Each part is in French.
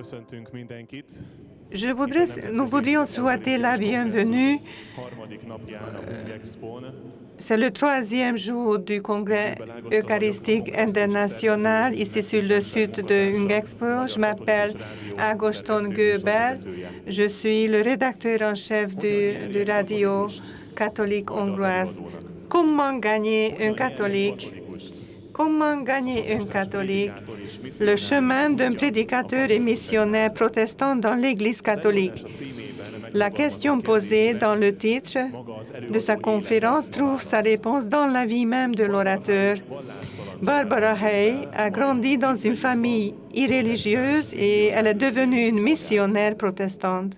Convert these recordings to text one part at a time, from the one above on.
Köszöntünk mindenkit. Nous voudrions souhaiter la bienvenue. C'est le troisième jour du Congrès eucharistique international ici sur le site de Hungexpo. Je m'appelle Ágoston Göbel. Je suis le rédacteur en chef de Radio catholique hongroise. Comment gagner un catholique? Comment gagner un catholique? Le chemin d'un prédicateur et missionnaire protestant dans l'Église catholique. La question posée dans le titre de sa conférence trouve sa réponse dans la vie même de l'orateur. Barbara Hay a grandi dans une famille irreligieuse et elle est devenue une missionnaire protestante.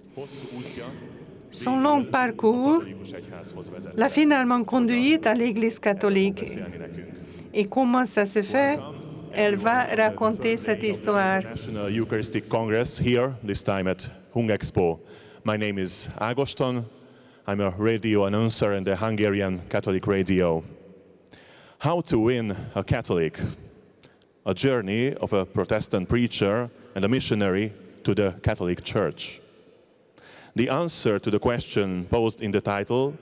Son long parcours l'a finalement conduite à l'Église catholique. Et comment ça se fait? Elle va raconter cette histoire. National Eucharistic Congress here, this time at Hungexpo. My name is Ágoston. I'm a radio announcer in the Hungarian Catholic Radio. How to win a Catholic? A journey of a Protestant preacher and a missionary to the Catholic Church. The answer to the question posed in the title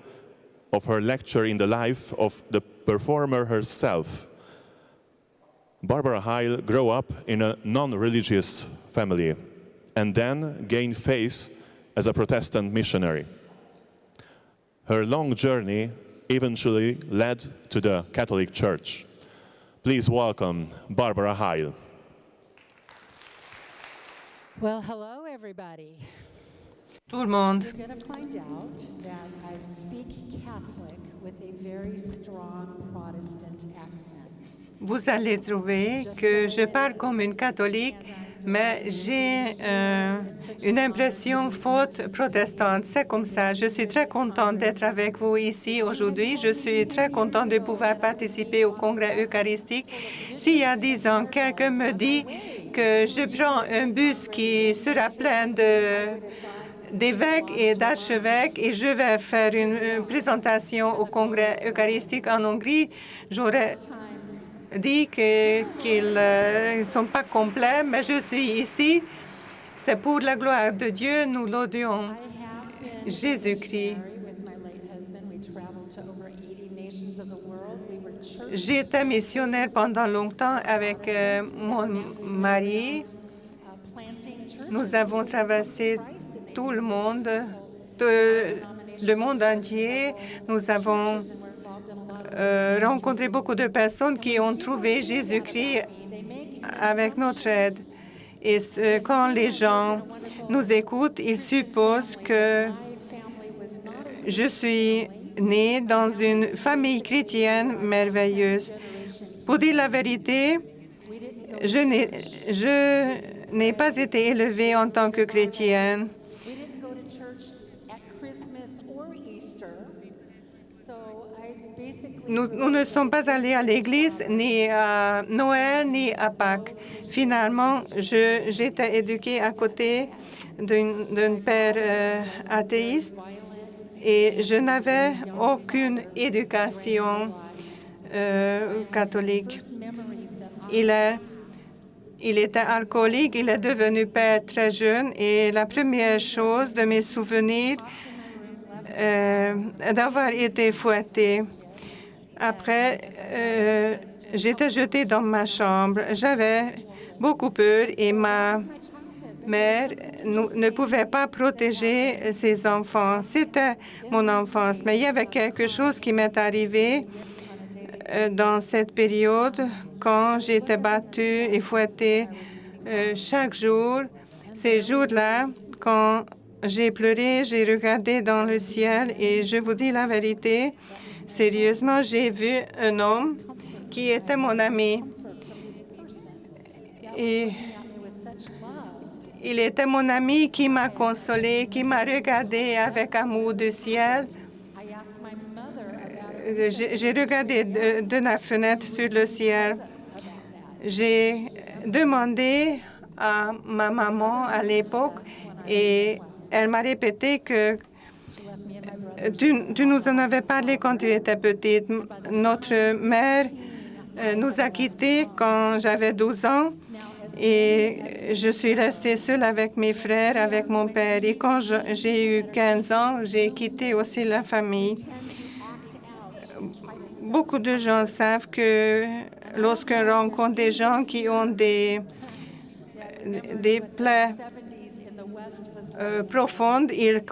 of her lecture in the life of the performer herself. Barbara Heil grew up in a non-religious family and then gained faith as a Protestant missionary. Her long journey eventually led to the Catholic Church. Please welcome Barbara Heil. Well, hello, everybody. Tout le monde. You're going to find out that I speak Catholic with a very strong Protestant accent. Vous allez trouver que je parle comme une catholique, mais j'ai une impression faute protestante. C'est comme ça. Je suis très contente d'être avec vous ici aujourd'hui. Je suis très contente de pouvoir participer au Congrès eucharistique. S'il y a 10 ans, quelqu'un me dit que je prends un bus qui sera plein d'évêques et d'archevêques et je vais faire une présentation au Congrès eucharistique en Hongrie, j'aurais dit qu'ils ne sont pas complets, mais je suis ici. C'est pour la gloire de Dieu, nous l'audons. Jésus-Christ. J'étais missionnaire pendant longtemps avec mon mari. Nous avons traversé tout le monde entier. Nous avons rencontré beaucoup de personnes qui ont trouvé Jésus-Christ avec notre aide. Et quand les gens nous écoutent, ils supposent que je suis née dans une famille chrétienne merveilleuse. Pour dire la vérité, je n'ai pas été élevée en tant que chrétienne. Nous ne sommes pas allés à l'église ni à Noël ni à Pâques. Finalement, j'étais éduquée à côté d'un père athéiste et je n'avais aucune éducation catholique. Il était alcoolique, il est devenu père très jeune et la première chose de mes souvenirs d'avoir été fouettée. Après, j'étais jetée dans ma chambre. J'avais beaucoup peur et ma mère ne pouvait pas protéger ses enfants. C'était mon enfance. Mais il y avait quelque chose qui m'est arrivé dans cette période quand j'étais battue et fouettée chaque jour. Ces jours-là, quand j'ai pleuré, j'ai regardé dans le ciel et je vous dis la vérité, sérieusement, j'ai vu un homme qui était mon ami. Et il était mon ami qui m'a consolée, qui m'a regardé avec amour du ciel. J'ai regardé de la fenêtre sur le ciel. J'ai demandé à ma maman à l'époque et elle m'a répété que tu nous en avais parlé quand tu étais petite. Notre mère nous a quittés quand j'avais 12 ans Et je suis restée seule avec mes frères, avec mon père. Et quand j'ai eu 15 ans, j'ai quitté aussi la famille. Beaucoup de gens savent que lorsqu'on rencontre des gens qui ont des plaies profondes, ils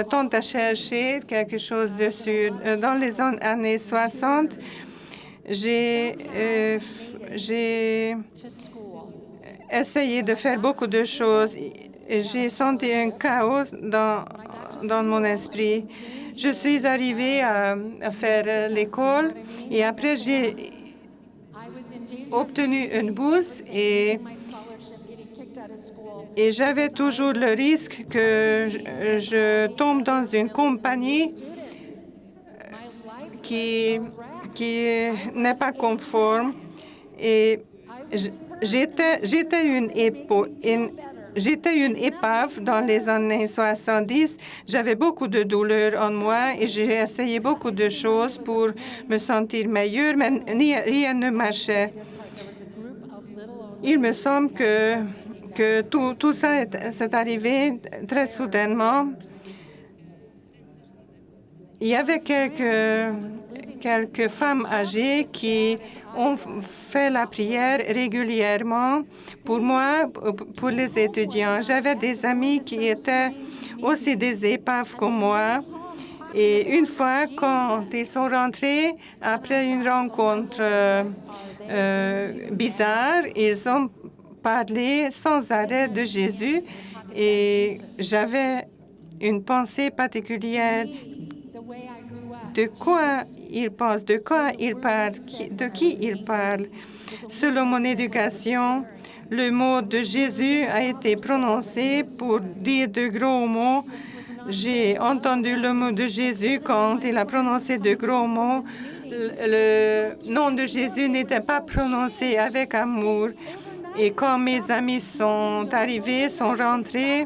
tentent à chercher quelque chose dessus. Dans les années 60, j'ai essayé de faire beaucoup de choses. J'ai senti un chaos dans mon esprit. Je suis arrivée à faire l'école et après j'ai obtenu une bourse et j'avais toujours le risque que je tombe dans une compagnie qui n'est pas conforme. Et j'étais une épave dans les années 70. J'avais beaucoup de douleurs en moi et j'ai essayé beaucoup de choses pour me sentir meilleure, mais rien ne marchait. Il me semble que tout ça s'est arrivé très soudainement. Il y avait quelques femmes âgées qui ont fait la prière régulièrement pour moi, pour les étudiants. J'avais des amis qui étaient aussi des épaves comme moi. Et une fois, quand ils sont rentrés, après une rencontre bizarre, ils ont parlé sans arrêt de Jésus. Et j'avais une pensée particulière. De quoi il pense, de quoi il parle, de qui il parle. Selon mon éducation, le mot de Jésus a été prononcé pour dire de gros mots. J'ai entendu le mot de Jésus quand il a prononcé de gros mots. Le nom de Jésus n'était pas prononcé avec amour. Et quand mes amis sont arrivés, sont rentrés,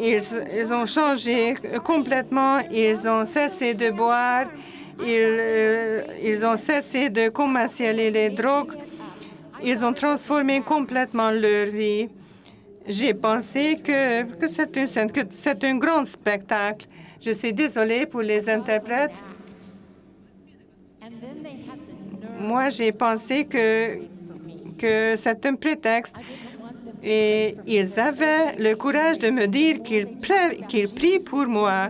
ils ont changé complètement, ils ont cessé de boire, ils ont cessé de commercialiser les drogues, ils ont transformé complètement leur vie. J'ai pensé que c'est un grand spectacle. Je suis désolée pour les interprètes. Moi, j'ai pensé que c'est un prétexte. Et ils avaient le courage de me dire qu'ils prient pour moi.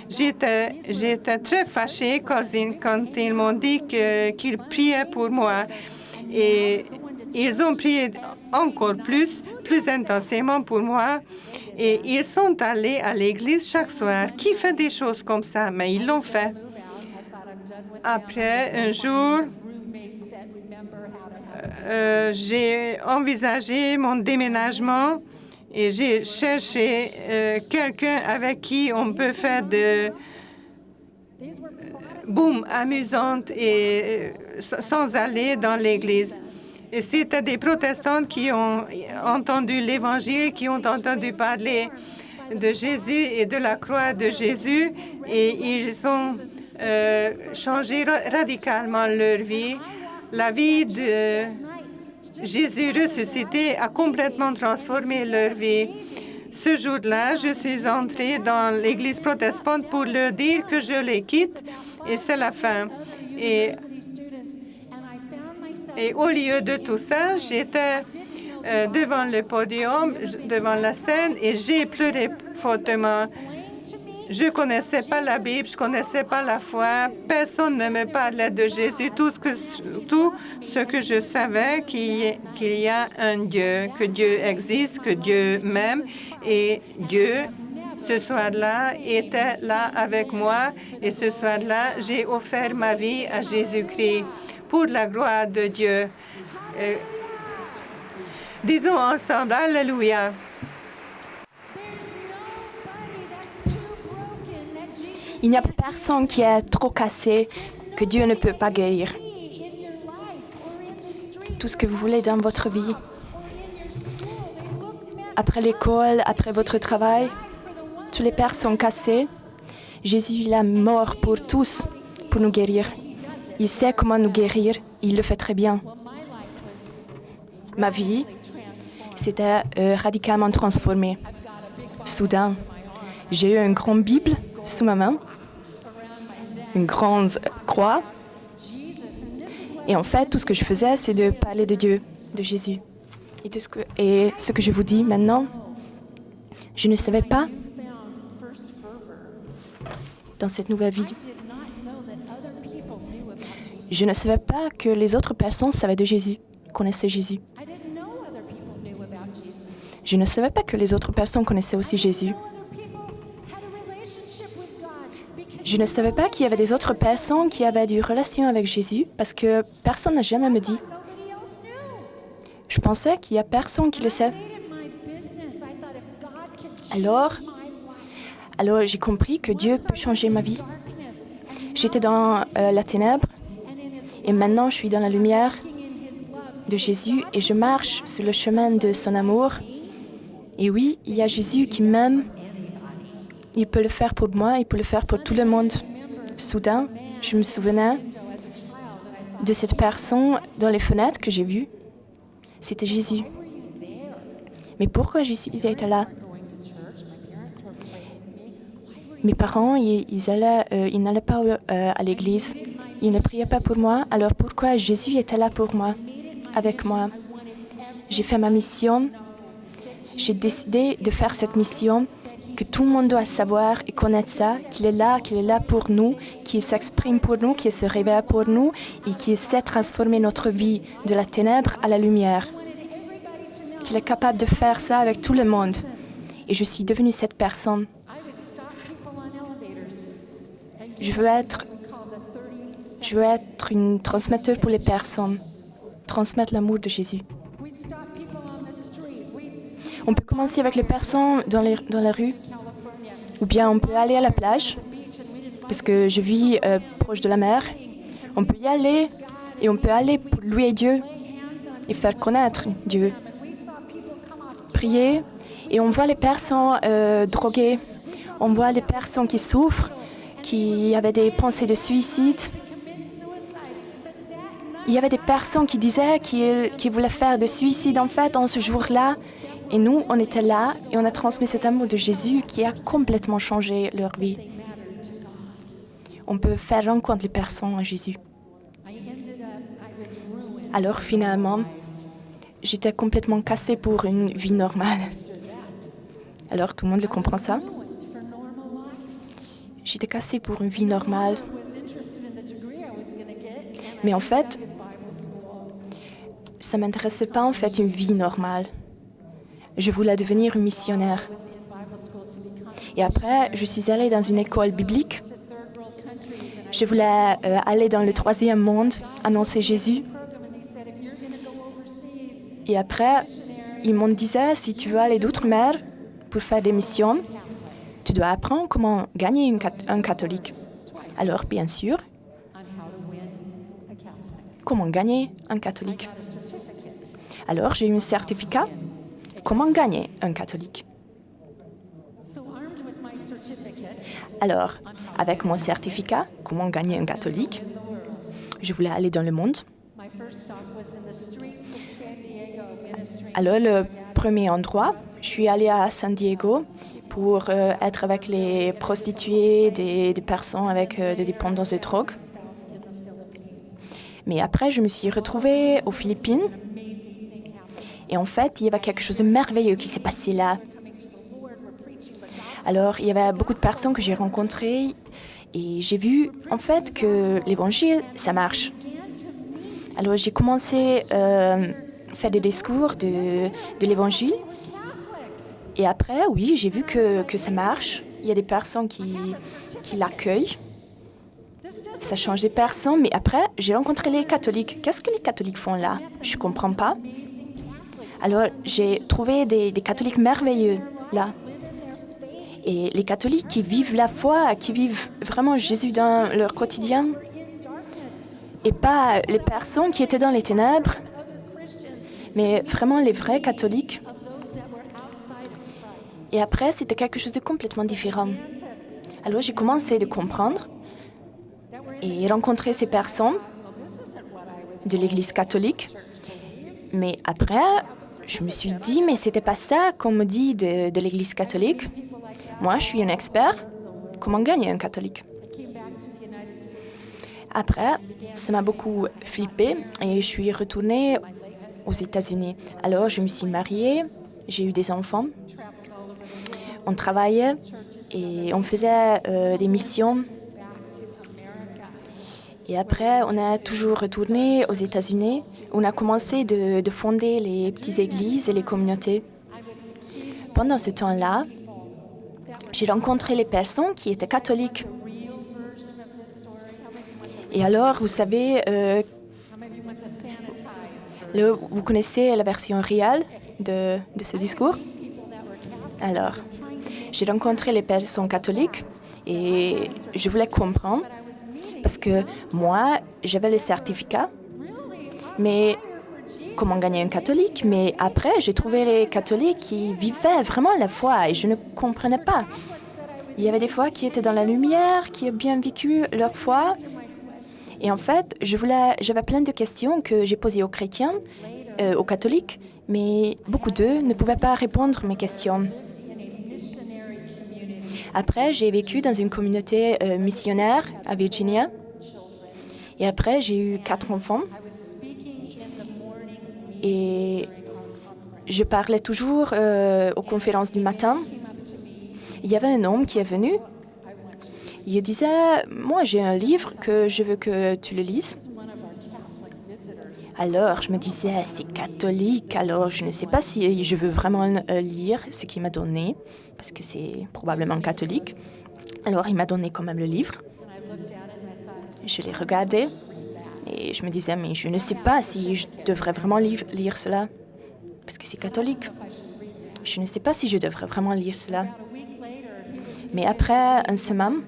J'étais très fâchée quand ils m'ont dit qu'ils priaient pour moi. Et ils ont prié encore plus intensément pour moi. Et ils sont allés à l'église chaque soir. Qui fait des choses comme ça? Mais ils l'ont fait. Après, un jour, j'ai envisagé mon déménagement et j'ai cherché quelqu'un avec qui on peut faire de boum amusantes et sans aller dans l'église. Et c'était des protestantes qui ont entendu l'Évangile, qui ont entendu parler de Jésus et de la croix de Jésus, et ils ont changé radicalement leur vie. La vie de Jésus ressuscité a complètement transformé leur vie. Ce jour-là, je suis entrée dans l'église protestante pour leur dire que je les quitte et c'est la fin. Et au lieu de tout ça, j'étais devant le podium, devant la scène, et j'ai pleuré fortement. Je ne connaissais pas la Bible, je ne connaissais pas la foi. Personne ne me parlait de Jésus. Tout ce que je savais, qu'il y a un Dieu, que Dieu existe, que Dieu m'aime. Et Dieu, ce soir-là, était là avec moi. Et ce soir-là, j'ai offert ma vie à Jésus-Christ pour la gloire de Dieu. Disons ensemble, Alléluia. Il n'y a personne qui est trop cassé que Dieu ne peut pas guérir. Tout ce que vous voulez dans votre vie, après l'école, après votre travail, toutes les personnes cassées, Jésus il est mort pour tous, pour nous guérir. Il sait comment nous guérir, il le fait très bien. ma vie s'était radicalement transformée. Soudain, j'ai eu une grande Bible sous ma main, une grande croix. Et en fait, tout ce que je faisais, c'est de parler de Dieu, de Jésus. Et ce que je vous dis maintenant, je ne savais pas dans cette nouvelle vie. Je ne savais pas que les autres personnes savaient de Jésus, connaissaient Jésus. Je ne savais pas que les autres personnes connaissaient aussi Jésus. Je ne savais pas qu'il y avait des autres personnes qui avaient des relations avec Jésus parce que personne n'a jamais me dit. Je pensais qu'il n'y a personne qui le sait. Alors j'ai compris que Dieu peut changer ma vie. J'étais dans la ténèbre et maintenant je suis dans la lumière de Jésus et je marche sur le chemin de son amour. Et oui, il y a Jésus qui m'aime. Il peut le faire pour moi, il peut le faire pour tout le monde. Soudain, je me souvenais de cette personne dans les fenêtres que j'ai vues. C'était Jésus. Mais pourquoi Jésus était là? Mes parents, ils n'allaient pas à l'église. Ils ne priaient pas pour moi. Alors pourquoi Jésus était là pour moi, avec moi? J'ai fait ma mission. J'ai décidé de faire cette mission, que tout le monde doit savoir et connaître ça, qu'il est là pour nous, qu'il s'exprime pour nous, qu'il se révèle pour nous et qu'il sait transformer notre vie de la ténèbre à la lumière. Qu'il est capable de faire ça avec tout le monde. Et je suis devenue cette personne. Je veux être une transmetteur pour les personnes, transmettre l'amour de Jésus. On peut commencer avec les personnes dans la rue, ou bien on peut aller à la plage, parce que je vis proche de la mer. On peut y aller, et on peut aller pour louer Dieu et faire connaître Dieu. Prier, et on voit les personnes droguées, on voit les personnes qui souffrent, qui avaient des pensées de suicide. Il y avait des personnes qui disaient qu'ils voulaient faire de suicide en fait en ce jour-là. Et nous, on était là et on a transmis cet amour de Jésus qui a complètement changé leur vie. On peut faire rencontre les personnes à Jésus. Alors finalement, j'étais complètement cassée pour une vie normale. Alors tout le monde le comprend ça? J'étais cassée pour une vie normale. Mais en fait, ça ne m'intéressait pas en fait une vie normale. Je voulais devenir une missionnaire. Et après, je suis allée dans une école biblique. Je voulais aller dans le troisième monde, annoncer Jésus. Et après, ils m'ont dit, si tu veux aller d'outre-mer pour faire des missions, tu dois apprendre comment gagner un catholique. Alors, bien sûr, comment gagner un catholique? Alors, j'ai eu un certificat. Comment gagner un catholique? Alors, avec mon certificat, comment gagner un catholique? Je voulais aller dans le monde. Alors, le premier endroit, je suis allée à San Diego pour être avec les prostituées, des personnes avec des dépendances de drogue. Mais après, je me suis retrouvée aux Philippines. Et en fait, il y avait quelque chose de merveilleux qui s'est passé là. Alors, il y avait beaucoup de personnes que j'ai rencontrées et j'ai vu en fait que l'évangile, ça marche. Alors, j'ai commencé à faire des discours de l'évangile. Et après, oui, j'ai vu que ça marche. Il y a des personnes qui l'accueillent. Ça change des personnes. Mais après, j'ai rencontré les catholiques. Qu'est-ce que les catholiques font là? Je ne comprends pas. Alors, j'ai trouvé des catholiques merveilleux là. Et les catholiques qui vivent la foi, qui vivent vraiment Jésus dans leur quotidien. Et pas les personnes qui étaient dans les ténèbres, mais vraiment les vrais catholiques. Et après, c'était quelque chose de complètement différent. Alors, j'ai commencé à comprendre et rencontrer ces personnes de l'Église catholique. Mais après, je me suis dit, mais c'était pas ça qu'on me dit de l'Église catholique. Moi, je suis un expert. Comment gagner un catholique? Après, ça m'a beaucoup flippée et je suis retournée aux États-Unis. Alors, je me suis mariée, j'ai eu des enfants. On travaillait et on faisait des missions. Et après, on a toujours retourné aux États-Unis. On a commencé de fonder les petites églises et les communautés. Pendant ce temps-là, j'ai rencontré les personnes qui étaient catholiques. Et alors, vous savez, vous connaissez la version réelle de ce discours? Alors, j'ai rencontré les personnes catholiques et je voulais comprendre parce que moi, j'avais le certificat, mais comment gagner un catholique? Mais après, j'ai trouvé les catholiques qui vivaient vraiment la foi et je ne comprenais pas. Il y avait des fois qui étaient dans la lumière, qui ont bien vécu leur foi. Et en fait, j'avais plein de questions que j'ai posées aux chrétiens, aux catholiques, mais beaucoup d'eux ne pouvaient pas répondre à mes questions. Après, j'ai vécu dans une communauté missionnaire à Virginia. Et après, j'ai eu 4 enfants. Et je parlais toujours aux conférences du matin. Il y avait un homme qui est venu. Il disait, moi j'ai un livre que je veux que tu le lises. Alors je me disais, c'est catholique, alors je ne sais pas si je veux vraiment lire ce qu'il m'a donné, parce que c'est probablement catholique. Alors il m'a donné quand même le livre. Je l'ai regardé et je me disais, mais je ne sais pas si je devrais vraiment lire cela, parce que c'est catholique. Je ne sais pas si je devrais vraiment lire cela. Mais après une semaine,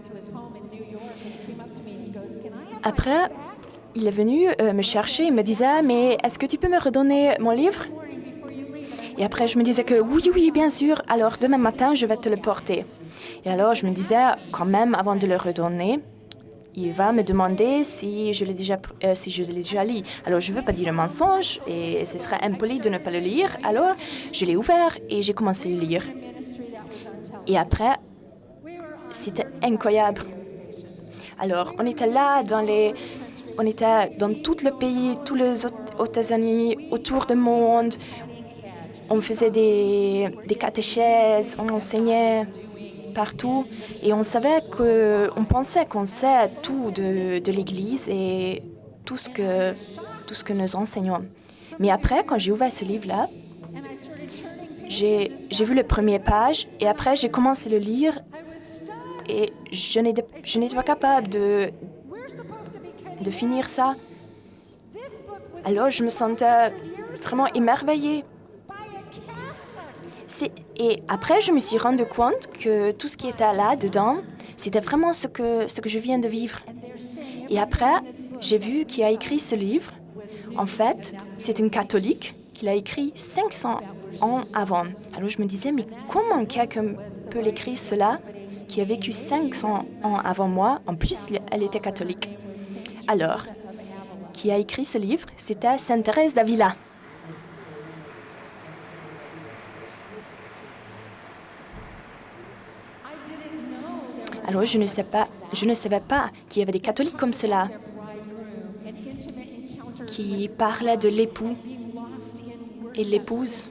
il est venu me chercher, il me disait « Mais est-ce que tu peux me redonner mon livre ?» Et après, je me disais que « Oui, bien sûr, alors demain matin, je vais te le porter. » Et alors, je me disais quand même, avant de le redonner, il va me demander si je l'ai déjà lu. Alors, je ne veux pas dire un mensonge et ce serait impoli de ne pas le lire. Alors, je l'ai ouvert et j'ai commencé à le lire. Et après, c'était incroyable. Alors, on était là on était dans tout le pays, tous les États-Unis, autour du monde. On faisait des catéchèses, on enseignait partout. Et on pensait qu'on sait tout de l'Église et tout ce que nous enseignons. Mais après, quand j'ai ouvert ce livre-là, j'ai vu les premières pages et après, j'ai commencé à le lire. Et je n'étais pas capable de finir ça. Alors, je me sentais vraiment émerveillée. Et après, je me suis rendu compte que tout ce qui était là-dedans, c'était vraiment ce que je viens de vivre. Et après, j'ai vu qui a écrit ce livre. En fait, c'est une catholique qui l'a écrit 500 ans avant. Alors, je me disais, mais comment quelqu'un peut l'écrire cela qui a vécu 500 ans avant moi, en plus, elle était catholique. Alors, qui a écrit ce livre, c'était Sainte Thérèse d'Avila. Alors, je ne savais pas qu'il y avait des catholiques comme cela, qui parlaient de l'époux et l'épouse,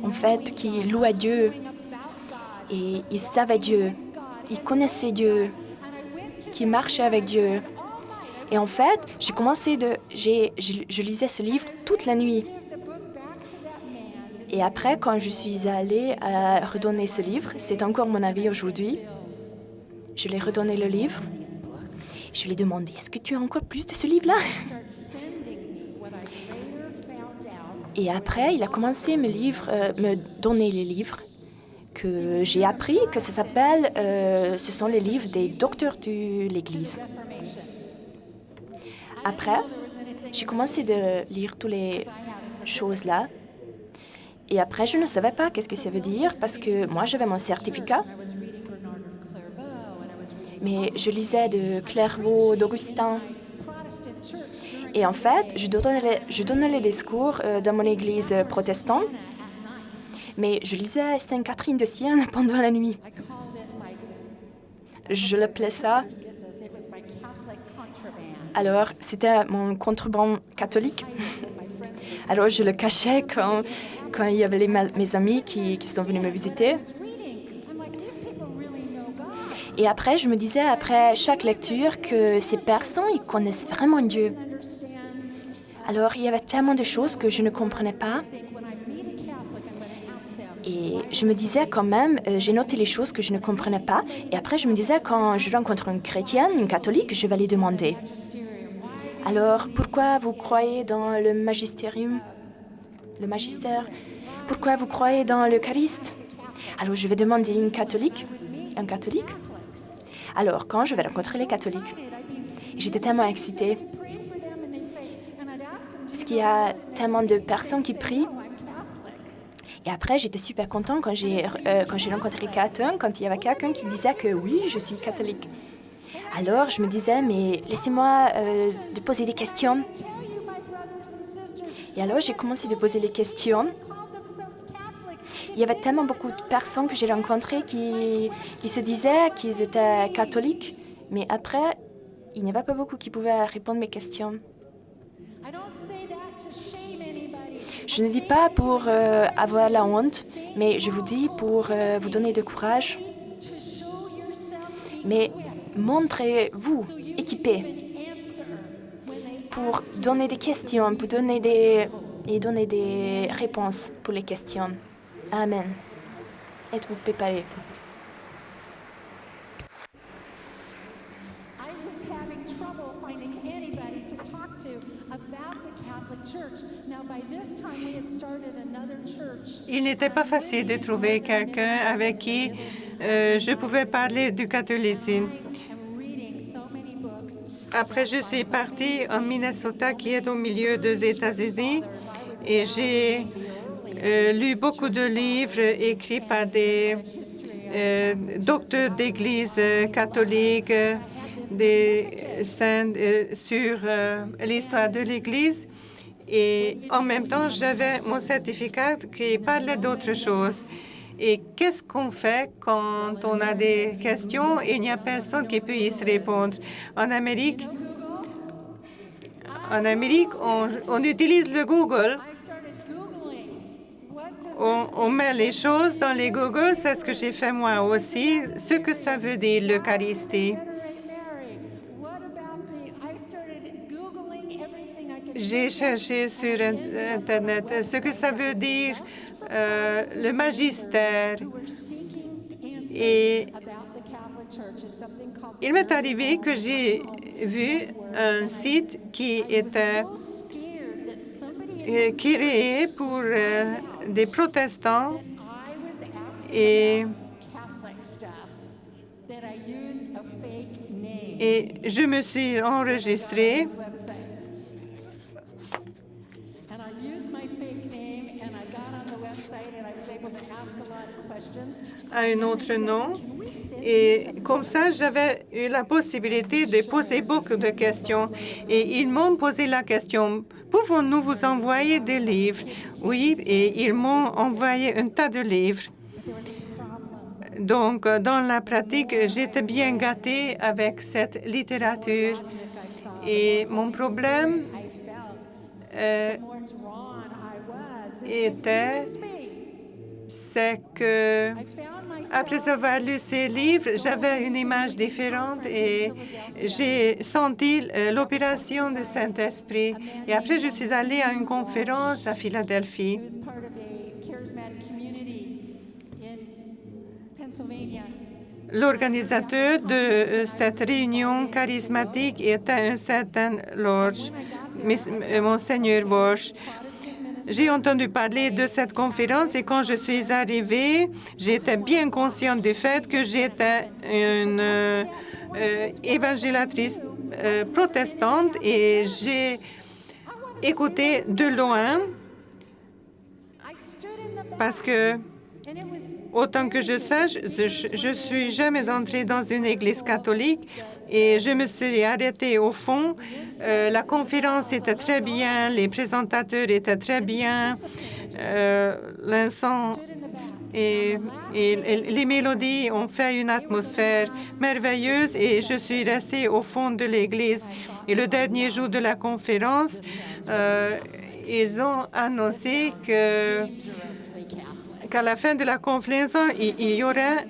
en fait, qui louaient Dieu. Et ils savaient Dieu, ils connaissaient Dieu, qui marchaient avec Dieu. Et en fait, je lisais ce livre toute la nuit. Et après, quand je suis allée redonner ce livre, c'est encore mon avis aujourd'hui, je lui ai redonné le livre. Je lui ai demandé, est-ce que tu as encore plus de ce livre-là? Et après, il a commencé à me donner les livres que j'ai appris que ça s'appelle, ce sont les livres des docteurs de l'Église. Après, j'ai commencé de lire toutes les choses là. Et après, je ne savais pas qu'est-ce que ça veut dire parce que moi, j'avais mon certificat. Mais je lisais de Clairvaux, d'Augustin. Et en fait, je donnais les discours dans mon église protestante, mais je lisais Sainte Catherine de Sienne pendant la nuit. Je l'appelais ça. Alors, c'était mon contrebande catholique. Alors, je le cachais quand il y avait mes amis qui sont venus me visiter. Et après, je me disais, après chaque lecture, que ces personnes, ils connaissent vraiment Dieu. Alors, il y avait tellement de choses que je ne comprenais pas. Et je me disais quand même, j'ai noté les choses que je ne comprenais pas. Et après, je me disais, quand je rencontre une chrétienne, une catholique, je vais les demander. Alors, pourquoi vous croyez dans le magistérium, le magistère? Pourquoi vous croyez dans l'Eucharistie? Alors, je vais demander un catholique. Alors, quand je vais rencontrer les catholiques, j'étais tellement excitée. Parce qu'il y a tellement de personnes qui prient. Et après, j'étais super contente quand j'ai rencontré quelqu'un, quand il y avait quelqu'un qui disait que oui, je suis catholique. Alors, je me disais, mais laissez-moi de poser des questions. Et alors, j'ai commencé de poser les questions. Il y avait tellement beaucoup de personnes que j'ai rencontrées qui se disaient qu'ils étaient catholiques, mais après, il n'y avait pas beaucoup qui pouvaient répondre à mes questions. Je ne dis pas pour avoir la honte, mais je vous dis pour vous donner de courage. Mais montrez-vous équipés pour donner des questions, pour donner des réponses pour les questions. Amen. Êtes-vous préparés? Il n'était pas facile de trouver quelqu'un avec qui je pouvais parler du catholicisme. Après, je suis partie en Minnesota, qui est au milieu des États-Unis, et j'ai lu beaucoup de livres écrits par des docteurs d'Église catholique, des saints sur l'histoire de l'Église. Et en même temps, j'avais mon certificat qui parlait d'autre chose. Et qu'est-ce qu'on fait quand on a des questions et il n'y a personne qui peut y répondre? En Amérique, on utilise le Google. On met les choses dans les Google, c'est ce que j'ai fait moi aussi, ce que ça veut dire l'Eucharistie. J'ai cherché sur Internet ce que ça veut dire le magistère. Et il m'est arrivé que j'ai vu un site qui était créé pour des protestants et je me suis enregistrée à un autre nom. Et comme ça, j'avais eu la possibilité de poser beaucoup de questions. Et ils m'ont posé la question, pouvons-nous vous envoyer des livres? Oui, et ils m'ont envoyé un tas de livres. Donc, dans la pratique, j'étais bien gâtée avec cette littérature. Et mon problème c'est que après avoir lu ces livres, j'avais une image différente et j'ai senti l'opération du Saint-Esprit. Et après, je suis allée à une conférence à Philadelphie. L'organisateur de cette réunion charismatique était un certain Lodge, Monseigneur Bosch. J'ai entendu parler de cette conférence et quand je suis arrivée, j'étais bien consciente du fait que j'étais une évangélatrice protestante et j'ai écouté de loin parce que, autant que je sache, je suis jamais entrée dans une église catholique et je me suis arrêtée au fond. La conférence était très bien, les présentateurs étaient très bien, l'encens et les mélodies ont fait une atmosphère merveilleuse et je suis restée au fond de l'église. Et le dernier jour de la conférence, ils ont annoncé qu'à la fin de la conférence, il y aurait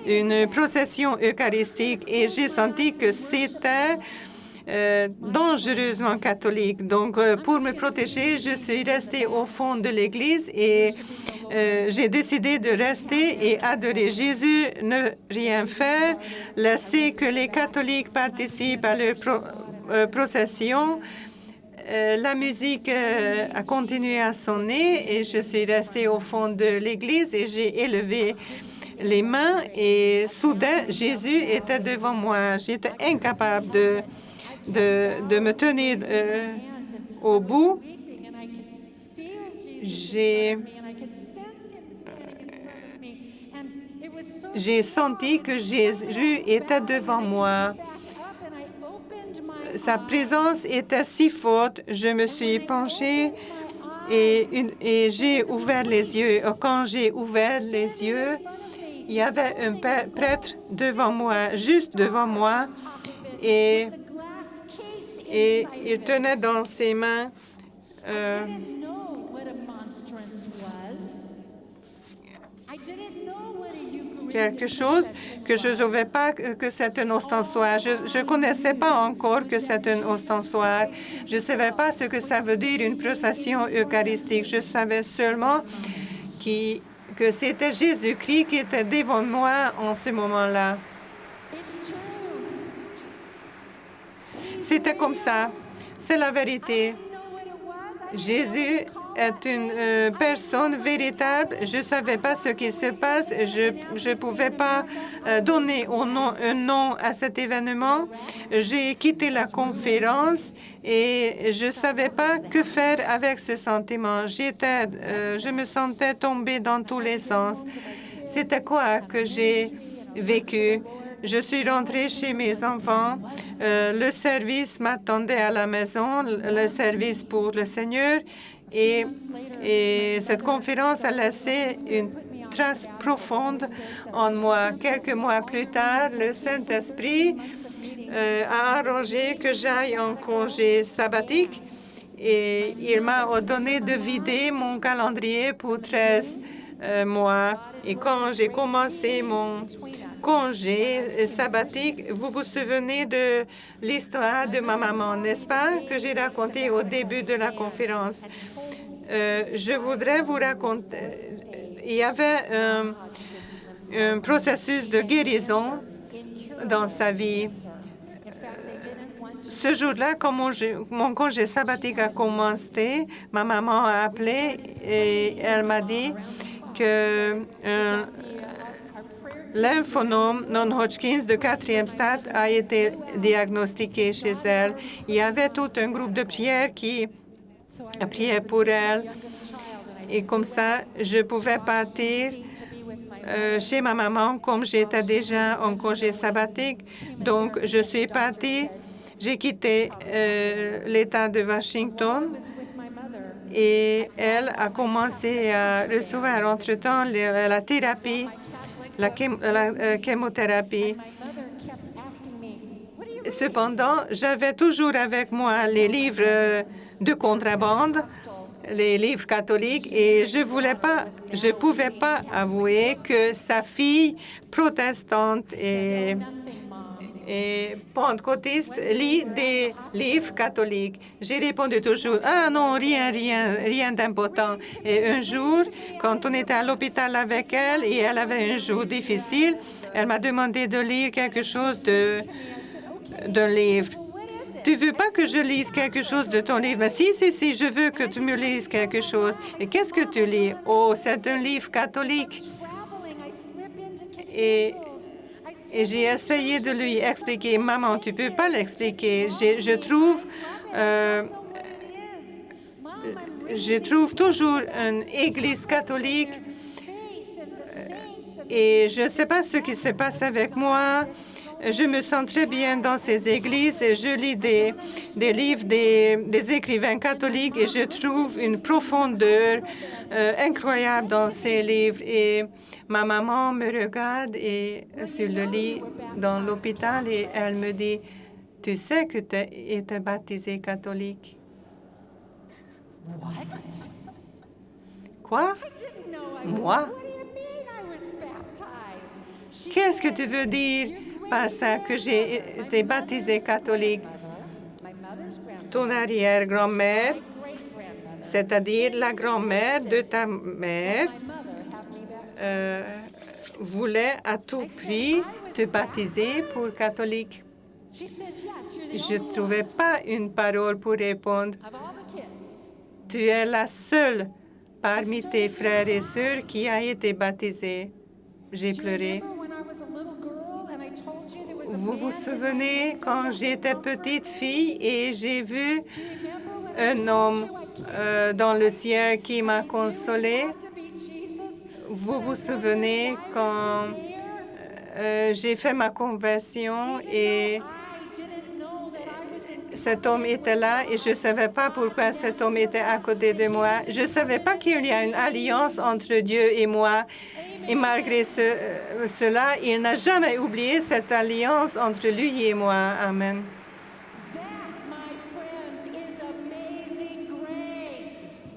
une procession eucharistique et j'ai senti que c'était dangereusement catholique. Donc, pour me protéger, je suis restée au fond de l'église et j'ai décidé de rester et adorer Jésus, ne rien faire, laisser que les catholiques participent à leur procession. La musique a continué à sonner et je suis restée au fond de l'église et j'ai élevé les mains et soudain, Jésus était devant moi. J'étais incapable de me tenir au bout. J'ai senti que Jésus était devant moi. Sa présence était si forte, je me suis penchée et j'ai ouvert les yeux. Quand j'ai ouvert les yeux, il y avait un prêtre devant moi, juste devant moi, et il tenait dans ses mains quelque chose que je ne savais pas que c'est un ostensoir. Je ne connaissais pas encore que c'est un ostensoir. Je ne savais pas ce que ça veut dire une procession eucharistique. Je savais seulement que c'était Jésus-Christ qui était devant moi en ce moment-là. C'était comme ça. C'est la vérité. Jésus est une personne véritable. Je ne savais pas ce qui se passe. Je ne pouvais pas donner un nom à cet événement. J'ai quitté la conférence et je ne savais pas que faire avec ce sentiment. Je me sentais tombée dans tous les sens. C'était quoi que j'ai vécu? Je suis rentrée chez mes enfants. Le service m'attendait à la maison, le service pour le Seigneur. Et cette conférence a laissé une trace profonde en moi. Quelques mois plus tard, le Saint-Esprit a arrangé que j'aille en congé sabbatique et il m'a ordonné de vider mon calendrier pour 13 mois. Et quand j'ai commencé mon congé sabbatique, vous vous souvenez de l'histoire de ma maman, n'est-ce pas, que j'ai racontée au début de la conférence. Je voudrais vous raconter, il y avait un processus de guérison dans sa vie. Ce jour-là, quand mon congé sabbatique a commencé, ma maman a appelé et elle m'a dit que lymphonom non-Hodgkin de 4e stade a été diagnostiqué chez elle. Il y avait tout un groupe de prières qui a prié pour elle. Et comme ça, je pouvais partir chez ma maman comme j'étais déjà en congé sabbatique. Donc, je suis partie. J'ai quitté l'État de Washington et elle a commencé à recevoir entre-temps la thérapie, la chimiothérapie. Cependant, j'avais toujours avec moi les livres de contrebande, les livres catholiques, et je ne pouvais pas avouer que sa fille protestante et pentecôtiste lit des livres catholiques. J'ai répondu toujours, ah non, rien d'important. Et un jour, quand on était à l'hôpital avec elle et elle avait un jour difficile, elle m'a demandé de lire quelque chose d'un livre. Tu veux pas que je lise quelque chose de ton livre? Mais si, je veux que tu me lises quelque chose. Et qu'est-ce que tu lis? Oh, c'est un livre catholique. Et j'ai essayé de lui expliquer, maman, tu peux pas l'expliquer. Je trouve toujours une église catholique et je ne sais pas ce qui se passe avec moi. Je me sens très bien dans ces églises. Je lis des livres des écrivains catholiques et je trouve une profondeur incroyable dans ces livres. Et ma maman me regarde sur le lit dans l'hôpital et elle me dit, « Tu sais que tu as été baptisé catholique? » Quoi? Moi? Qu'est-ce que tu veux dire par ça que j'ai été baptisé catholique? Ton arrière-grand-mère, c'est-à-dire la grand-mère de ta mère, voulait à tout prix te baptiser pour catholique. Je ne trouvais pas une parole pour répondre. Tu es la seule parmi tes frères et sœurs qui a été baptisée. J'ai pleuré. Vous vous souvenez quand j'étais petite fille et j'ai vu un homme dans le ciel qui m'a consolée? Vous vous souvenez quand j'ai fait ma conversion et cet homme était là et je ne savais pas pourquoi cet homme était à côté de moi. Je ne savais pas qu'il y a une alliance entre Dieu et moi. Et malgré cela, il n'a jamais oublié cette alliance entre lui et moi. Amen.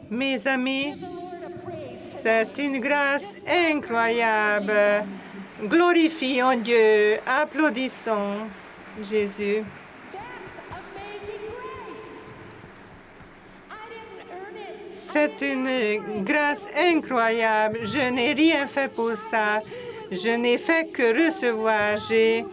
Mes amis, c'est une grâce incroyable. Glorifions Dieu. Applaudissons Jésus. C'est une grâce incroyable. Je n'ai rien fait pour ça. Je n'ai fait que recevoir. J'ai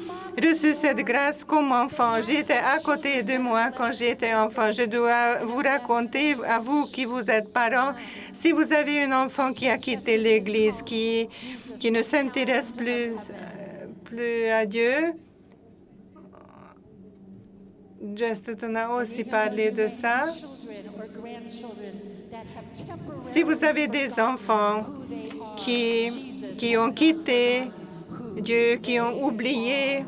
reçu cette grâce comme enfant. J'étais à côté de moi quand j'étais enfant. Je dois vous raconter, à vous qui vous êtes parents, si vous avez un enfant qui a quitté l'Église, qui ne s'intéresse plus à Dieu, Justin a aussi parlé de ça. Si vous avez des enfants qui ont quitté Dieu, qui ont oublié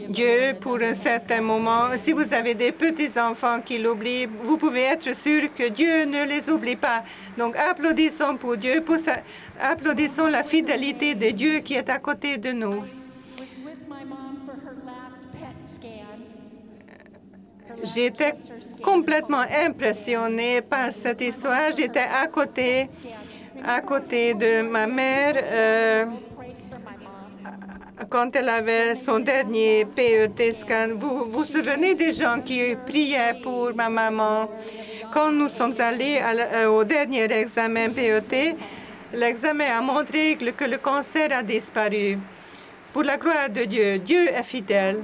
Dieu pour un certain moment, si vous avez des petits-enfants qui l'oublient, vous pouvez être sûr que Dieu ne les oublie pas. Donc, applaudissons pour Dieu, applaudissons la fidélité de Dieu qui est à côté de nous. J'étais complètement impressionnée par cette histoire. J'étais à côté de ma mère quand elle avait son dernier PET scan. Vous vous souvenez des gens qui priaient pour ma maman? Quand nous sommes allés au dernier examen PET, l'examen a montré que le cancer a disparu. Pour la gloire de Dieu, Dieu est fidèle.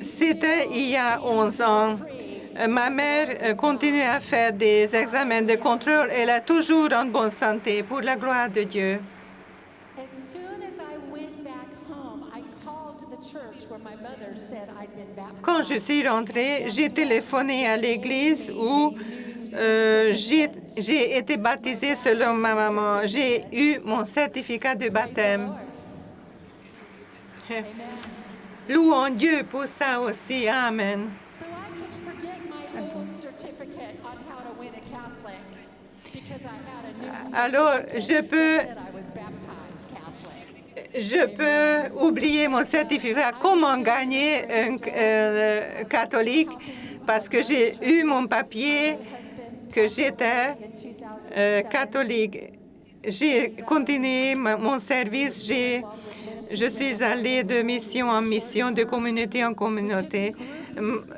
C'était il y a 11 ans. Ma mère continue à faire des examens de contrôle. Elle est toujours en bonne santé, pour la gloire de Dieu. Quand je suis rentrée, j'ai téléphoné à l'église où j'ai été baptisée selon ma maman. J'ai eu mon certificat de baptême. Louons Dieu pour ça aussi. Amen. Alors, je peux oublier mon certificat. Comment gagner un catholique? Parce que j'ai eu mon papier que j'étais catholique. J'ai continué mon service. Je suis allée de mission en mission, de communauté en communauté.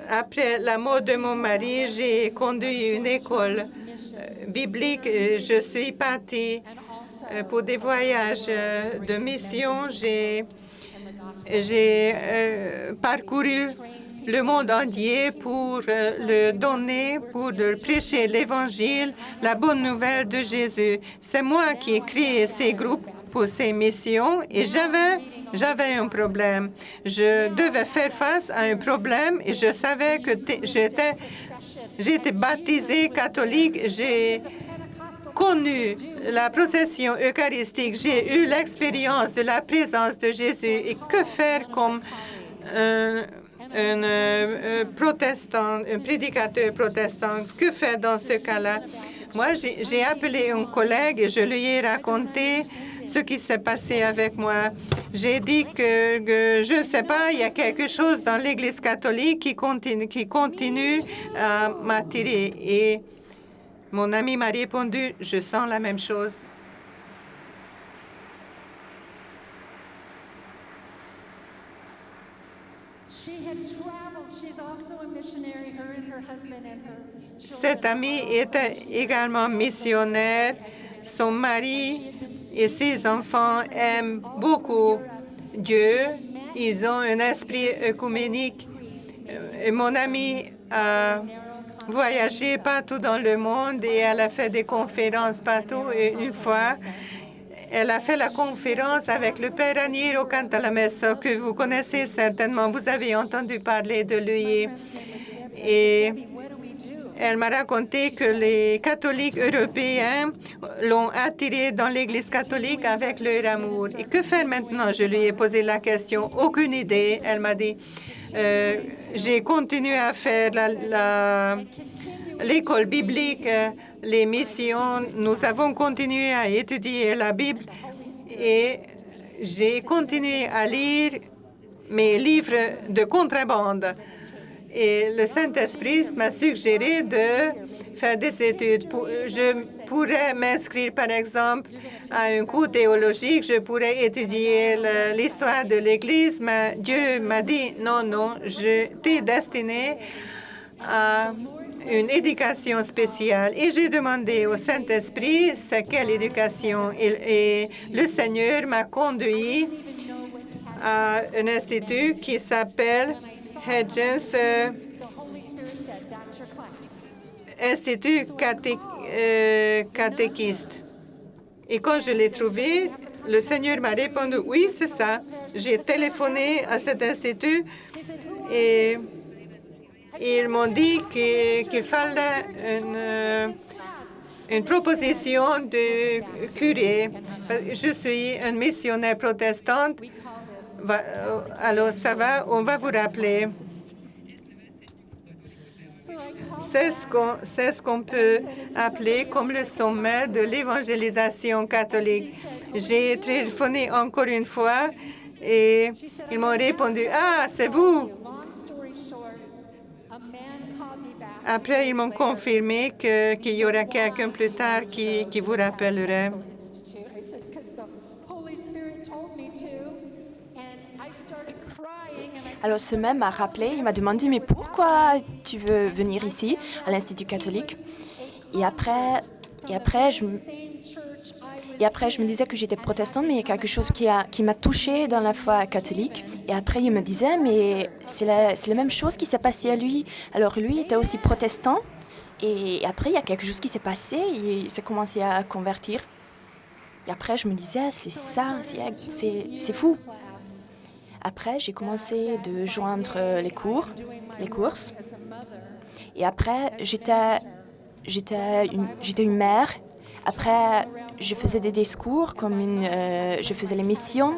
Après la mort de mon mari, j'ai conduit une école biblique. Je suis partie pour des voyages de mission. J'ai parcouru le monde entier pour le donner, pour prêcher l'Évangile, la bonne nouvelle de Jésus. C'est moi qui ai créé ces groupes pour ces missions et j'avais un problème. Je devais faire face à un problème et je savais que j'étais baptisée catholique. J'ai connu la procession eucharistique, j'ai eu l'expérience de la présence de Jésus. Et que faire comme un protestant, un prédicateur protestant? Que faire dans ce cas-là? Moi, j'ai appelé un collègue et je lui ai raconté ce qui s'est passé avec moi. J'ai dit que je ne sais pas, il y a quelque chose dans l'Église catholique qui continue à m'attirer. Et mon ami m'a répondu, je sens la même chose. Cette amie était également missionnaire. Son mari et ses enfants aiment beaucoup Dieu. Ils ont un esprit œcuménique. Mon amie a voyagé partout dans le monde et elle a fait des conférences partout. Et une fois, elle a fait la conférence avec le Père Raniero Cantalamessa, que vous connaissez certainement. Vous avez entendu parler de lui. Et elle m'a raconté que les catholiques européens l'ont attiré dans l'Église catholique avec leur amour. Et que faire maintenant? Je lui ai posé la question. Aucune idée. Elle m'a dit, j'ai continué à faire l'école biblique, les missions. Nous avons continué à étudier la Bible et j'ai continué à lire mes livres de contrebande. Et le Saint-Esprit m'a suggéré de faire des études. Je pourrais m'inscrire, par exemple, à un cours théologique. Je pourrais étudier l'histoire de l'Église. Mais Dieu m'a dit, non, non, je t'ai destiné à une éducation spéciale. Et j'ai demandé au Saint-Esprit, c'est quelle éducation? Et le Seigneur m'a conduit à un institut qui s'appelle Hedges Institut catéchiste. Et quand je l'ai trouvé, le Seigneur m'a répondu, oui, c'est ça. J'ai téléphoné à cet institut et ils m'ont dit qu'il fallait une proposition de curé. Je suis une missionnaire protestante. Alors, ça va, on va vous rappeler. C'est ce qu'on peut appeler comme le sommet de l'évangélisation catholique. J'ai téléphoné encore une fois et ils m'ont répondu, « Ah, c'est vous !» Après, ils m'ont confirmé qu'il y aura quelqu'un plus tard qui vous rappellerait. Alors ce même m'a rappelé, il m'a demandé, mais pourquoi tu veux venir ici, à l'Institut catholique? Et après, je me disais que j'étais protestante, mais il y a quelque chose qui m'a touchée dans la foi catholique. Et après, il me disait, mais c'est la même chose qui s'est passée à lui. Alors lui était aussi protestant. Et après, il y a quelque chose qui s'est passé, il s'est commencé à convertir. Et après, je me disais, c'est ça, c'est fou. Après, j'ai commencé de joindre les courses. Et après, j'étais une mère. Après, je faisais des discours, je faisais les missions.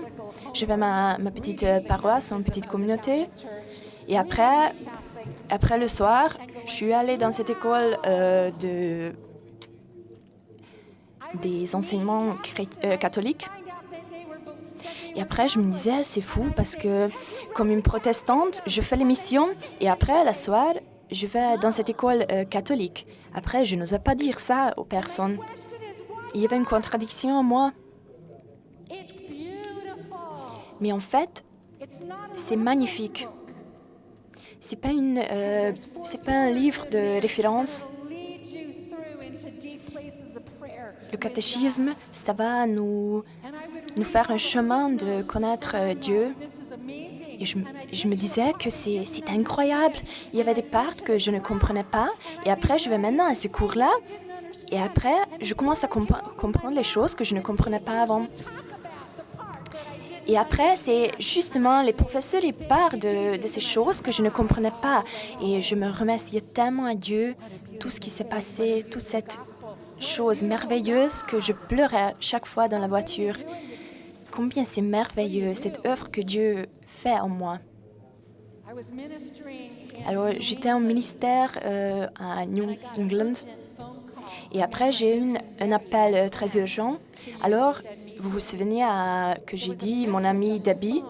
J'avais ma petite paroisse, une petite communauté. Et après le soir, je suis allée dans cette école des enseignements catholiques. Et après, je me disais, c'est fou parce que comme une protestante, je fais les missions et après, le soir, je vais dans cette école catholique. Après, je n'osais pas dire ça aux personnes. Il y avait une contradiction en moi. Mais en fait, c'est magnifique. C'est pas un livre de référence. Le catéchisme, ça va nous faire un chemin de connaître Dieu. Et je me disais que c'est incroyable. Il y avait des parts que je ne comprenais pas. Et après, je vais maintenant à ce cours-là. Et après, je commence à comprendre les choses que je ne comprenais pas avant. Et après, c'est justement les professeurs, ils parlent de ces choses que je ne comprenais pas. Et je me remerciais tellement à Dieu, tout ce qui s'est passé, toute cette chose merveilleuse que je pleurais chaque fois dans la voiture. Combien c'est merveilleux, cette œuvre que Dieu fait en moi. Alors, j'étais en ministère à New England et après, j'ai eu un appel très urgent. Alors, vous vous souvenez que j'ai dit mon amie Debbie,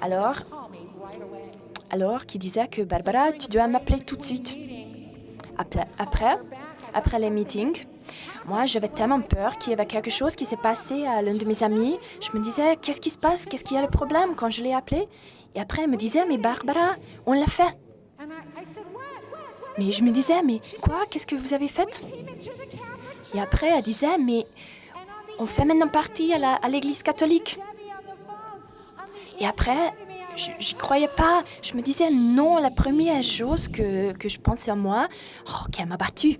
alors qui disait que Barbara, tu dois m'appeler tout de suite. Après les meetings, moi, j'avais tellement peur qu'il y avait quelque chose qui s'est passé à l'un de mes amis. Je me disais, qu'est-ce qui se passe? Qu'est-ce qu'il y a le problème quand je l'ai appelé? Et après, elle me disait, mais Barbara, on l'a fait. Mais je me disais, mais quoi? Qu'est-ce que vous avez fait? Et après, elle disait, mais on fait maintenant partie à l'église catholique. Et après, je croyais pas. Je me disais, non, la première chose que je pensais à moi, qu'elle m'a battue.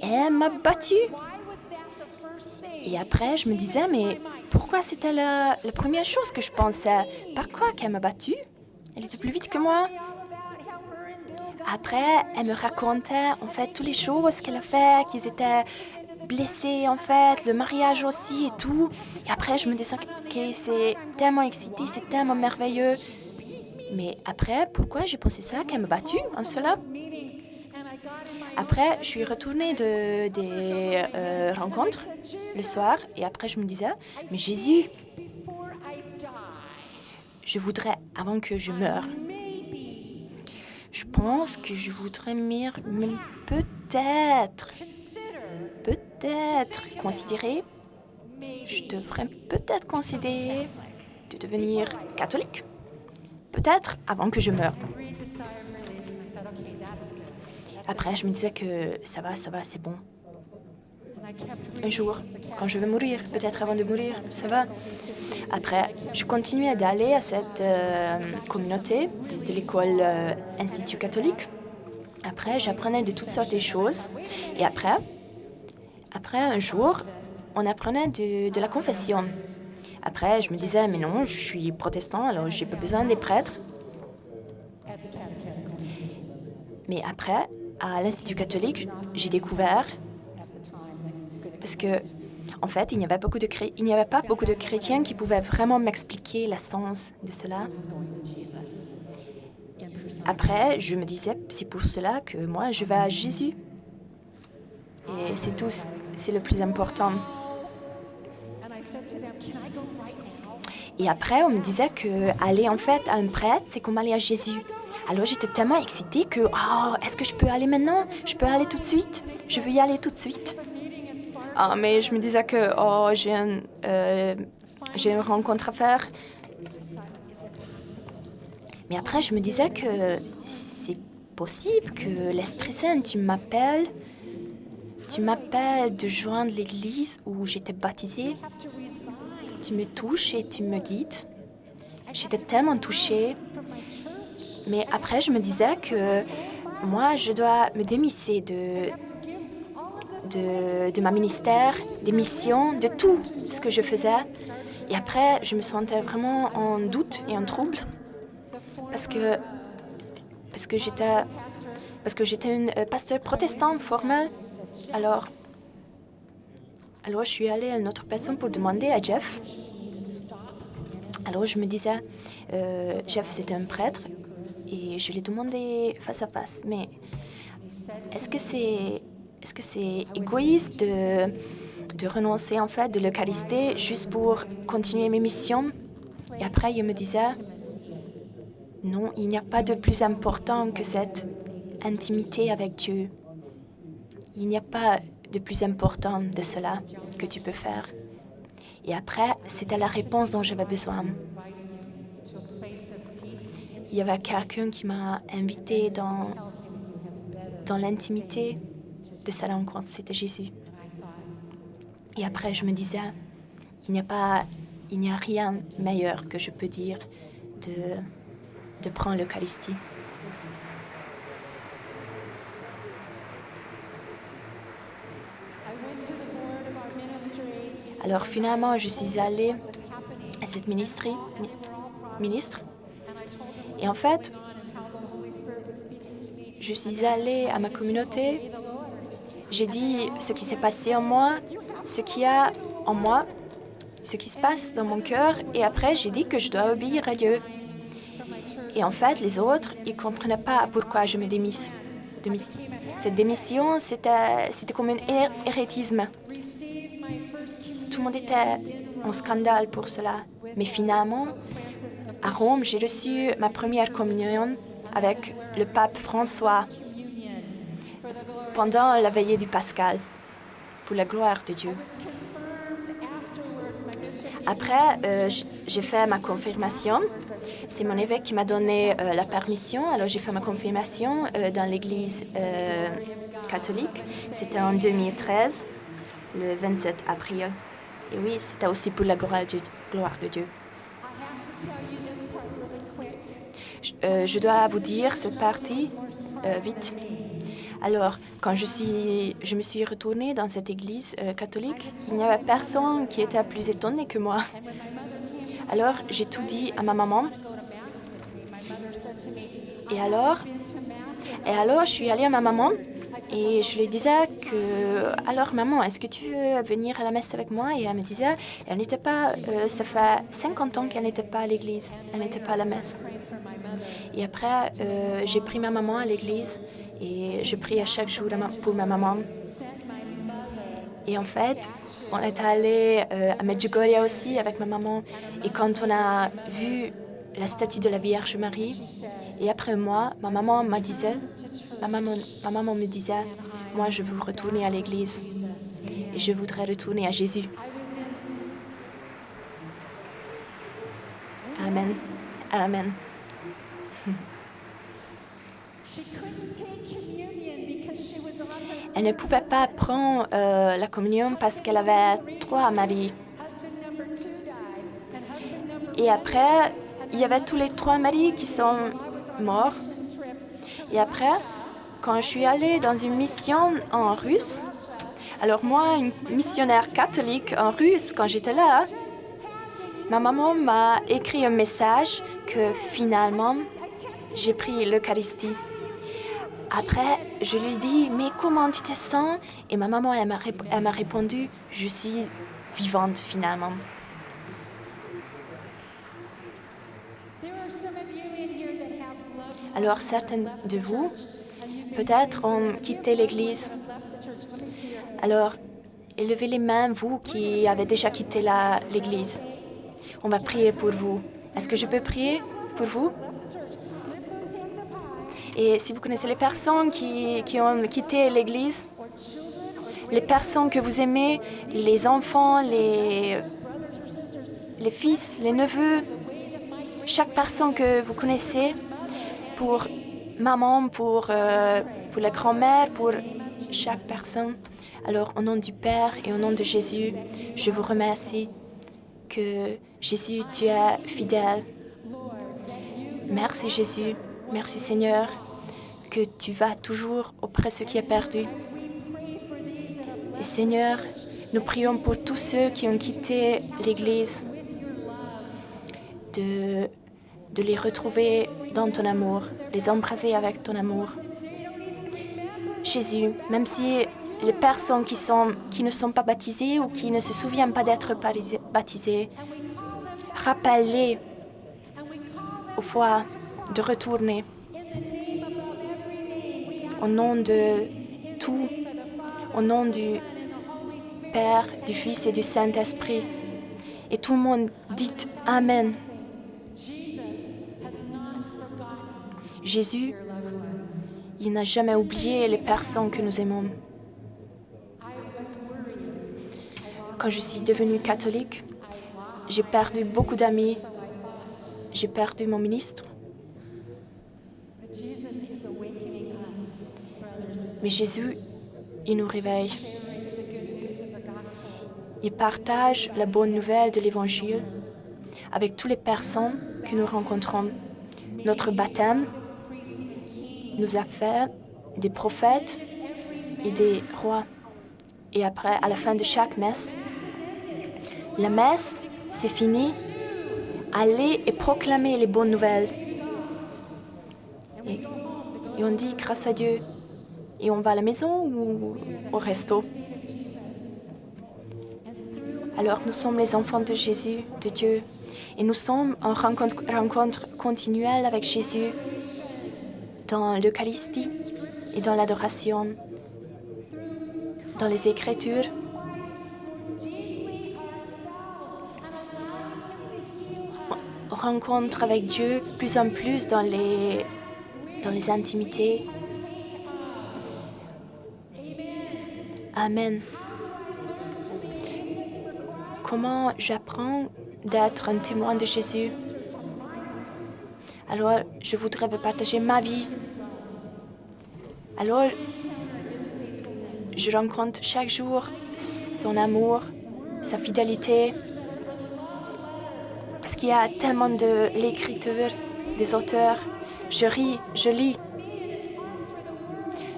Elle m'a battue. Et après, je me disais, mais pourquoi c'était la première chose que je pensais? Par quoi qu'elle m'a battue? Elle était plus vite que moi. Après, elle me racontait en fait toutes les choses qu'elle a fait, qu'ils étaient blessés en fait, le mariage aussi et tout. Et après, je me disais que c'est tellement excité, c'est tellement merveilleux. Mais après, pourquoi j'ai pensé ça, qu'elle m'a battue en cela? Après, je suis retournée des rencontres le soir et après, je me disais, mais Jésus, je voudrais, avant que je meure, je pense que je voudrais même peut-être considérer, je devrais peut-être considérer de devenir catholique. Peut-être avant que je meure. Après, je me disais que ça va, c'est bon. Un jour, quand je vais mourir, peut-être avant de mourir, ça va. Après, je continuais d'aller à cette communauté de l'école Institut catholique. Après, j'apprenais de toutes sortes de choses. Et après un jour, on apprenait de la confession. Après, je me disais, mais non, je suis protestant, alors j'ai pas besoin des prêtres. Mais après, à l'Institut catholique, j'ai découvert, parce que, en fait, il n'y avait pas beaucoup de chrétiens qui pouvaient vraiment m'expliquer l'essence de cela. Après, je me disais, c'est pour cela que moi, je vais à Jésus. Et c'est tout, c'est le plus important. Et après, on me disait qu'aller en fait à un prêtre, c'est comme aller à Jésus. Alors j'étais tellement excitée que, est-ce que je peux aller maintenant? Je peux aller tout de suite? Je veux y aller tout de suite. Mais je me disais que, j'ai une rencontre à faire. Mais après, je me disais que c'est possible que l'Esprit Saint, tu m'appelles de joindre l'église où j'étais baptisée. Tu me touches et tu me guides. J'étais tellement touchée. Mais après, je me disais que moi, je dois me démisser de ma ministère, des missions, de tout ce que je faisais. Et après, je me sentais vraiment en doute et en trouble parce que j'étais une pasteur protestant formelle. Alors, je suis allée à une autre personne pour demander à Jeff. Alors, je me disais, Jeff, c'était un prêtre, et je lui ai demandé face à face, mais est-ce que c'est égoïste de renoncer en fait de l'Eucharistie juste pour continuer mes missions? Et après, il me disait, non, il n'y a pas de plus important que cette intimité avec Dieu. Il n'y a pas de plus important de cela que tu peux faire. Et après, c'était la réponse dont j'avais besoin. Il y avait quelqu'un qui m'a invité dans l'intimité de sa rencontre. C'était Jésus. Et après, je me disais, il n'y a rien meilleur que je peux dire de prendre l'Eucharistie. Alors finalement, je suis allée à cette ministre. Et en fait, je suis allée à ma communauté. J'ai dit ce qui s'est passé en moi, ce qu'il y a en moi, ce qui se passe dans mon cœur. Et après, j'ai dit que je dois obéir à Dieu. Et en fait, les autres, ils ne comprenaient pas pourquoi je me démiss. Cette démission, c'était comme un hérétisme. Tout le monde était en scandale pour cela. Mais finalement, à Rome, j'ai reçu ma première communion avec le pape François pendant la veillée du Pascal, pour la gloire de Dieu. Après, j'ai fait ma confirmation. C'est mon évêque qui m'a donné la permission. Alors, j'ai fait ma confirmation dans l'église catholique. C'était en 2013, le 27 avril. Et oui, c'était aussi pour la gloire de Dieu. Je dois vous dire cette partie vite. Alors, quand je me suis retournée dans cette église catholique, il n'y avait personne qui était plus étonné que moi. Alors, j'ai tout dit à ma maman. Et alors, je suis allée à ma maman et je lui disais que, alors maman, est-ce que tu veux venir à la messe avec moi? Et elle me disait, elle n'était pas, ça fait 50 ans qu'elle n'était pas à l'église, elle n'était pas à la messe. Et après, j'ai pris ma maman à l'église et je prie à chaque jour pour ma maman. Et en fait, on est allé à Medjugorje aussi avec ma maman. Et quand on a vu la statue de la Vierge Marie, et après moi, ma maman me disait, moi je veux retourner à l'église et je voudrais retourner à Jésus. Amen. Amen. Elle ne pouvait pas prendre la communion parce qu'elle avait 3 maris. Et après, il y avait tous les 3 maris qui sont morts. Et après, quand je suis allée dans une mission en russe, alors moi, une missionnaire catholique en russe, quand j'étais là, ma maman m'a écrit un message que finalement, j'ai pris l'Eucharistie. Après, je lui dis, mais comment tu te sens? Et ma maman, elle m'a répondu, je suis vivante finalement. Alors, certains de vous, peut-être, ont quitté l'Église. Alors, élevez les mains, vous qui avez déjà quitté l'Église. On va prier pour vous. Est-ce que je peux prier pour vous? Et si vous connaissez les personnes qui ont quitté l'Église, les personnes que vous aimez, les enfants, les fils, les neveux, chaque personne que vous connaissez, pour maman, pour la grand-mère, pour chaque personne. Alors, au nom du Père et au nom de Jésus, je vous remercie que Jésus, tu es fidèle. Merci Jésus, merci Seigneur, que tu vas toujours auprès de ceux qui est perdu. Et Seigneur, nous prions pour tous ceux qui ont quitté l'Église, de les retrouver dans ton amour, les embrasser avec ton amour. Jésus, même si les personnes qui ne sont pas baptisées ou qui ne se souviennent pas d'être baptisées, rappelle-les aux fois de retourner. Au nom de tout, au nom du Père, du Fils et du Saint-Esprit. Et tout le monde dit Amen. Jésus, il n'a jamais oublié les personnes que nous aimons. Quand je suis devenue catholique, j'ai perdu beaucoup d'amis. J'ai perdu mon ministre. Mais Jésus, il nous réveille. Il partage la bonne nouvelle de l'Évangile avec toutes les personnes que nous rencontrons. Notre baptême nous a fait des prophètes et des rois. Et après, à la fin de chaque messe, la messe, c'est fini. Allez et proclamez les bonnes nouvelles. et on dit grâce à Dieu. Et on va à la maison ou au resto. Alors nous sommes les enfants de Jésus, de Dieu, et nous sommes en rencontre continuelle avec Jésus dans l'Eucharistie et dans l'adoration, dans les Écritures. On rencontre avec Dieu plus en plus dans les intimités. Amen. Comment j'apprends d'être un témoin de Jésus? Alors, je voudrais vous partager ma vie. Alors, je rencontre chaque jour son amour, sa fidélité, parce qu'il y a tellement de l'écriture, des auteurs. Je lis.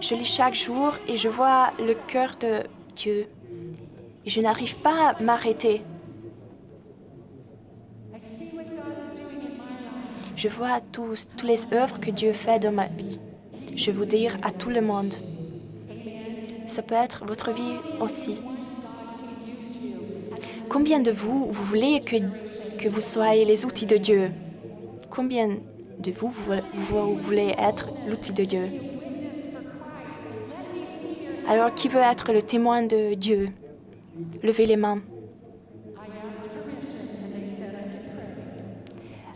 Je lis chaque jour et je vois le cœur de Dieu. Et je n'arrive pas à m'arrêter. Je vois toutes les œuvres que Dieu fait dans ma vie. Je veux dire à tout le monde. Ça peut être votre vie aussi. Combien de vous voulez que vous soyez les outils de Dieu? Combien de vous voulez être l'outil de Dieu? Alors, qui veut être le témoin de Dieu? Levez les mains.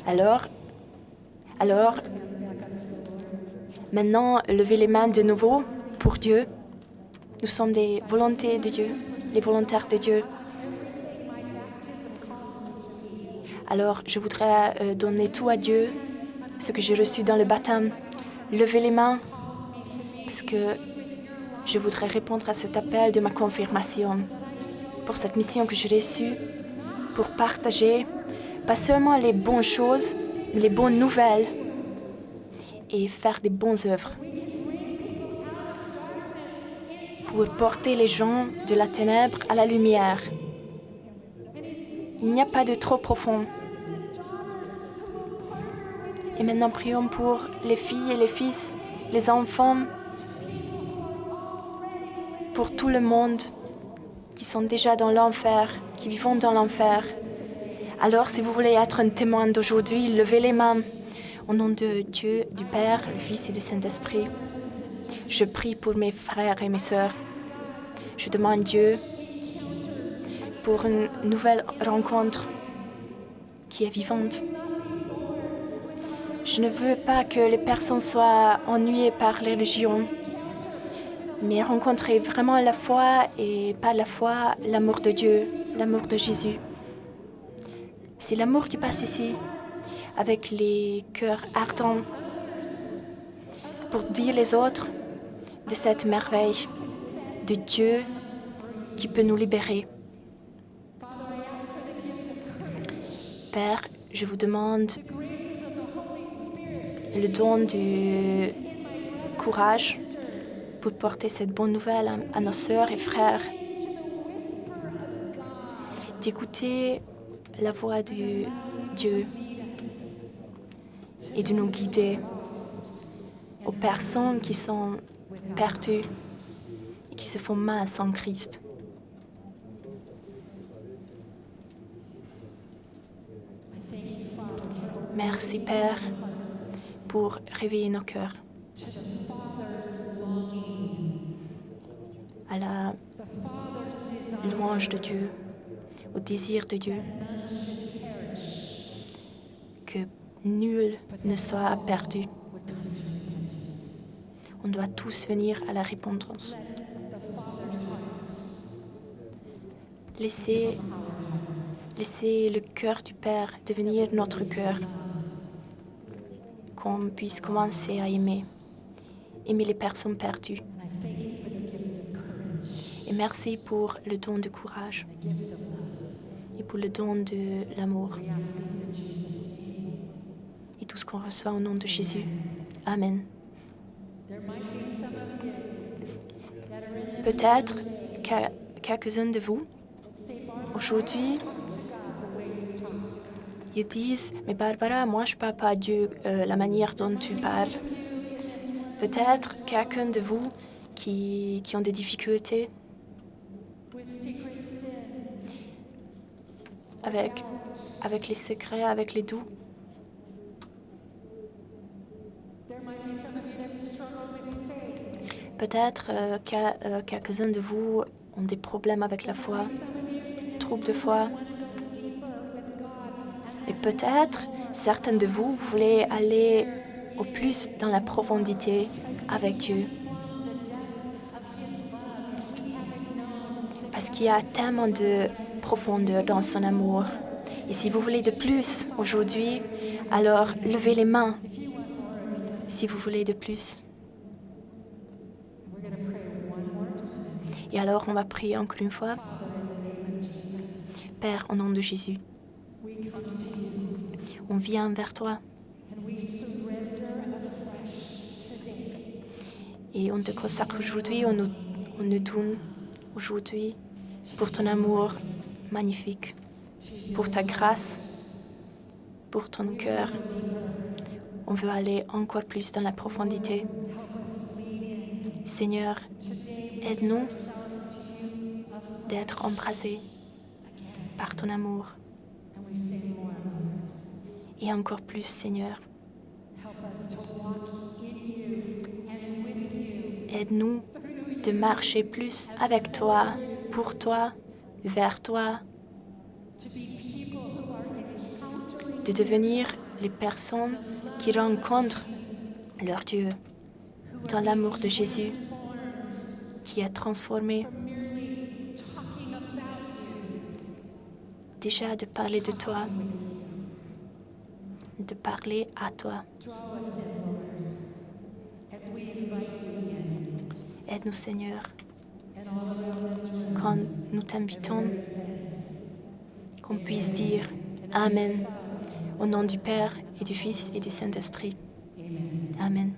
Alors, maintenant, levez les mains de nouveau pour Dieu. Nous sommes des volontés de Dieu, les volontaires de Dieu. Alors, je voudrais donner tout à Dieu, ce que j'ai reçu dans le baptême. Levez les mains, parce que je voudrais répondre à cet appel de ma confirmation pour cette mission que j'ai reçue, pour partager pas seulement les bonnes choses, mais les bonnes nouvelles et faire des bonnes œuvres pour porter les gens de la ténèbre à la lumière. Il n'y a pas de trop profond. Et maintenant, prions pour les filles et les fils, les enfants, pour tout le monde qui sont déjà dans l'enfer, qui vivent dans l'enfer. Alors, si vous voulez être un témoin d'aujourd'hui, levez les mains. Au nom de Dieu, du Père, du Fils et du Saint-Esprit, je prie pour mes frères et mes sœurs. Je demande Dieu pour une nouvelle rencontre qui est vivante. Je ne veux pas que les personnes soient ennuyées par les religions, mais rencontrer vraiment la foi et par la foi l'amour de Dieu, l'amour de Jésus. C'est l'amour qui passe ici, avec les cœurs ardents, pour dire les autres de cette merveille de Dieu qui peut nous libérer. Père, je vous demande le don du courage pour porter cette bonne nouvelle à nos sœurs et frères, d'écouter la voix de Dieu et de nous guider aux personnes qui sont perdues et qui se font mal sans Christ. Merci, Père, pour réveiller nos cœurs à la louange de Dieu, au désir de Dieu, que nul ne soit perdu. On doit tous venir à la repentance. Laissez le cœur du Père devenir notre cœur, qu'on puisse commencer à aimer les personnes perdues. Et merci pour le don de courage et pour le don de l'amour et tout ce qu'on reçoit au nom de Jésus. Amen. Peut-être que quelques-uns de vous, aujourd'hui, ils disent « Mais Barbara, moi je ne parle pas à Dieu la manière dont tu parles. Peut-être quelqu'un de vous qui ont des difficultés avec les secrets, avec les doux. Peut-être quelques-uns de vous ont des problèmes avec la foi, troubles de foi. Et peut-être certains de vous voulez aller au plus dans la profondité avec Dieu. Parce qu'il y a tellement de profondeur dans son amour. Et si vous voulez de plus aujourd'hui, alors levez les mains si vous voulez de plus. Et alors on va prier encore une fois. Père, au nom de Jésus, on vient vers toi. Et on te consacre aujourd'hui, on nous donne aujourd'hui pour ton amour magnifique, pour ta grâce, pour ton cœur. On veut aller encore plus dans la profondité. Seigneur, aide-nous d'être embrassés par ton amour. Et encore plus, Seigneur. Aide-nous de marcher plus avec toi, pour toi, vers toi, de devenir les personnes qui rencontrent leur Dieu dans l'amour de Jésus qui a transformé. Déjà de parler de toi, de parler à toi. Aide-nous, Seigneur, quand nous t'invitons, qu'on puisse dire Amen, au nom du Père et du Fils et du Saint-Esprit. Amen.